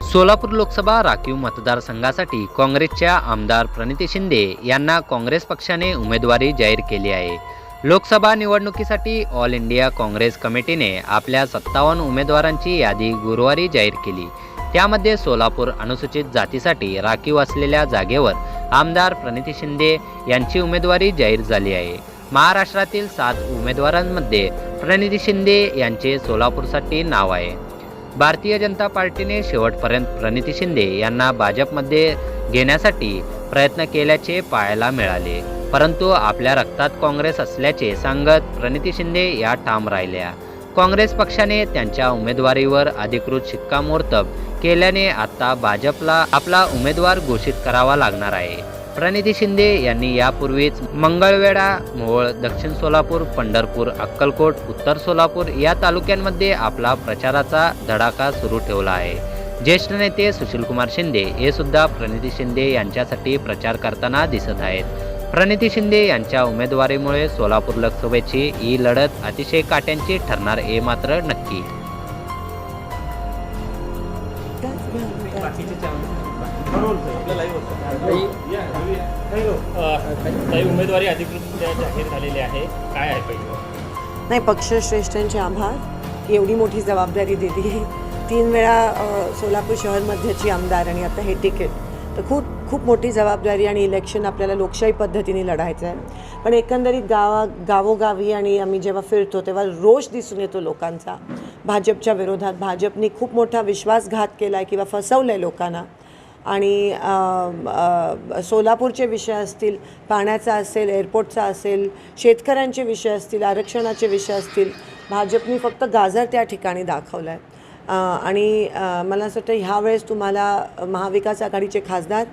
सोलापूर लोकसभा राखीव मतदारसंघासाठी काँग्रेसच्या आमदार प्रणिती शिंदे यांना काँग्रेस पक्षाने उमेदवारी जाहीर केली आहे। लोकसभा निवडणुकीसाठी ऑल इंडिया काँग्रेस कमिटीने आपल्या 57 उमेदवारांची यादी गुरुवारी जाहीर केली। त्यामध्ये सोलापूर अनुसूचित जातीसाठी राखीव असलेल्या जागेवर आमदार प्रणिती शिंदे यांची उमेदवारी जाहीर झाली आहे। महाराष्ट्रातील 7 उमेदवारांमध्ये प्रणिती शिंदे यांचे सोलापूरसाठी नाव आहे। भारतीय जनता पार्टीने शेवटपर्यंत प्रणिती शिंदे यांना भाजपमध्ये घेण्यासाठी प्रयत्न केल्याचे पाहायला मिळाले, परंतु आपल्या रक्तात काँग्रेस असल्याचे सांगत प्रणिती शिंदे या ठाम राहिल्या। काँग्रेस पक्षाने त्यांच्या उमेदवारीवर अधिकृत शिक्कामोर्तब केल्याने आता भाजपला आपला उमेदवार घोषित करावा लागणार आहे। प्रणिती शिंदे यांनी यापूर्वीच मंगळवेढा, मोहोळ, दक्षिण सोलापूर, पंढरपूर, अक्कलकोट, उत्तर सोलापूर या तालुक्यांमध्ये आपला प्रचाराचा धडाका सुरू ठेवला आहे। ज्येष्ठ नेते सुशीलकुमार शिंदे हे सुद्धा प्रणिती शिंदे यांच्यासाठी प्रचार करताना दिसत आहेत। प्रणिती शिंदे यांच्या उमेदवारीमुळे सोलापूर लोकसभेची ही लढत अतिशय काट्यांची ठरणार हे मात्र नक्की। उमेदवारी अधिकृत जाहीर झालेली आहे, काय आहे पहिलं? नाही, पक्षश्रेष्ठांचे आभार। एवढी मोठी जबाबदारी दिली आहे, 3 वेळा सोलापूर शहर मध्यची आमदार आणि आता हे तिकीट, तर खूप मोठी जबाबदारी आणि इलेक्शन आपल्याला लोकशाही पद्धतीने लढायचं आहे। पण एकंदरीत गावोगावी आणि आम्ही जेव्हा फिरतो तेव्हा रोष दिसून येतो लोकांचा भाजपच्या विरोधात। भाजपने खूप मोठा विश्वासघात केला आहे किंवा फसवलं आहे लोकांना। आणि सोलापूरचे विषय असतील, पाण्याचा असेल, एअरपोर्टचा असेल, शेतकऱ्यांचे विषय असतील, आरक्षणाचे विषय असतील, भाजपने फक्त गाजर त्या ठिकाणी दाखवलं आहे। आणि मला असं वाटतं ह्यावेळेस तुम्हाला महाविकास आघाडीचे खासदार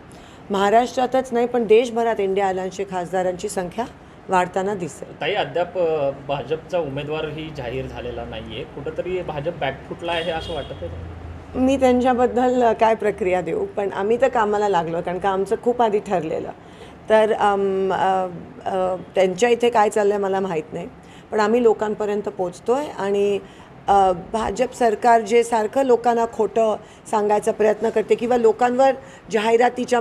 महाराष्ट्रातच नाही पण देशभरात इंडिया अलायन्सचे खासदारांची संख्या वाढताना दिसेल। ताई, अद्याप भाजपचा उमेदवारही जाहीर झालेला नाही आहे, कुठंतरी भाजप बॅकफुटला आहे असं वाटत आहे? मी त्यांच्याबद्दल काय प्रक्रिया देऊ, पण आम्ही तर कामाला लागलो, कारण का आमचं खूप आधी ठरलेलं। तर त्यांच्या इथे काय चाललं आहे मला माहीत नाही, पण आम्ही लोकांपर्यंत पोचतो आहे। आणि भाजप सरकार जे सारखं लोकांना खोटं सांगायचा प्रयत्न करते किंवा लोकांवर जाहिरातीच्या